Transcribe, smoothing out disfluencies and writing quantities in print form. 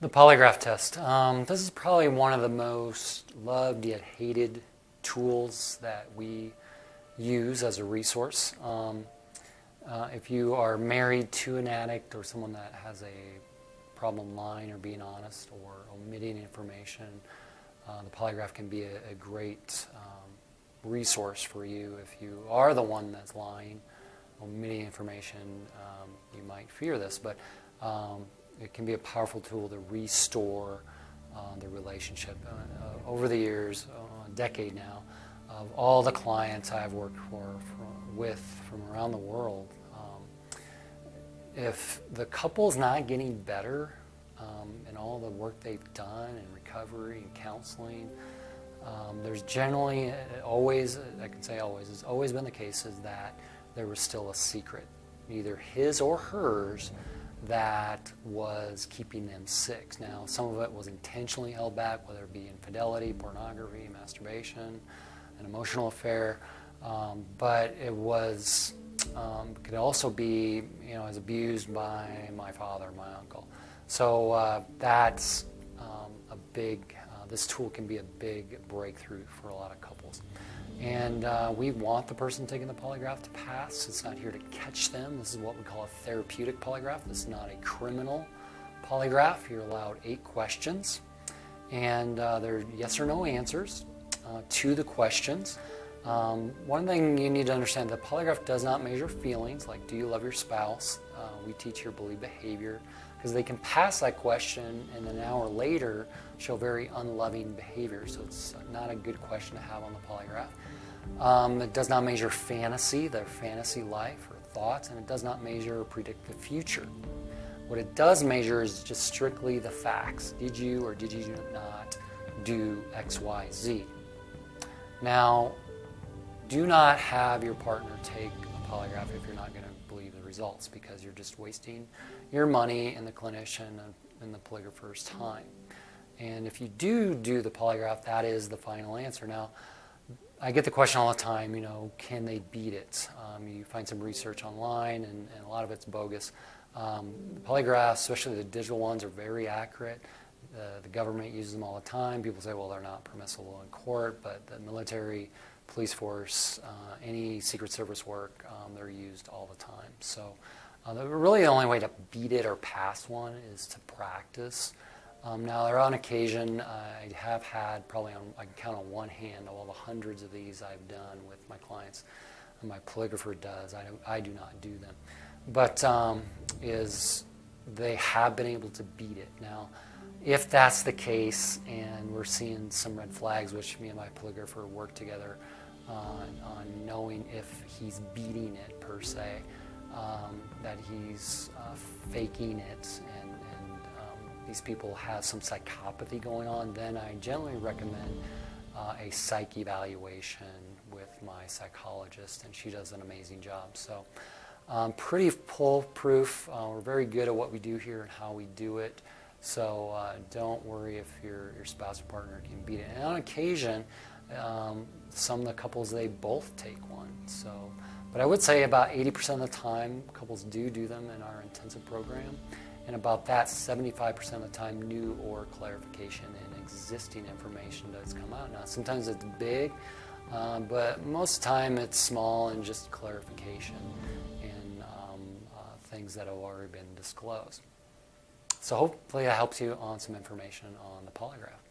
The polygraph test. This is probably one of the most loved yet hated tools that we use as a resource. If you are married to an addict or someone that has a problem lying or being honest or omitting information, the polygraph can be a great resource for you. If you are the one that's lying, omitting information, you might fear this, but it can be a powerful tool to restore the relationship. Over the years, a decade now, of all the clients I've worked from around the world, if the couple's not getting better in all the work they've done in recovery and counseling, there's generally always, I can say always, it's always been the case is that there was still a secret, either his or hers, that was keeping them sick. Now, some of it was intentionally held back, whether it be infidelity, pornography, masturbation, an emotional affair, but it was could also be, as abused by my father, my uncle. So that's a big. This tool can be a big breakthrough for a lot of couples. And we want the person taking the polygraph to pass. It's not here to catch them. This is what we call a therapeutic polygraph. This is not a criminal polygraph. You're allowed 8 questions. And they're yes or no answers to the questions. One thing you need to understand, the polygraph does not measure feelings, like do you love your spouse? We teach your belief behavior, because they can pass that question and an hour later show very unloving behavior. So it's not a good question to have on the polygraph. It does not measure fantasy, their fantasy life or thoughts, and it does not measure or predict the future. What it does measure is just strictly the facts. Did you or did you not do X, Y, Z? Now, do not have your partner take a polygraph if you're not going to believe the results, because you're just wasting your money and the clinician and the polygrapher's time. And if you do the polygraph, that is the final answer. Now, I get the question all the time, can they beat it? You find some research online, and a lot of it's bogus. Polygraphs, especially the digital ones, are very accurate. The government uses them all the time. People say, well, they're not permissible in court, but the military, police force, any Secret Service work, they're used all the time. So really the only way to beat it or pass one is to practice. Now, on occasion, I have had probably, I can count on one hand all the hundreds of these I've done with my clients. And my polygrapher does. I do not do them. But they have been able to beat it. Now, if that's the case and we're seeing some red flags, which me and my polygrapher work together on knowing if he's beating it per se, that he's faking it, and these people have some psychopathy going on, then I generally recommend a psych evaluation with my psychologist, and she does an amazing job. So pretty foolproof. We're very good at what we do here and how we do it. So don't worry if your spouse or partner can beat it. And on occasion, some of the couples, they both take one. So, but I would say about 80% of the time, couples do them in our intensive program. And about that, 75% of the time, new or clarification in existing information does come out. Now, sometimes it's big, but most of the time it's small and just clarification in things that have already been disclosed. So hopefully that helps you on some information on the polygraph.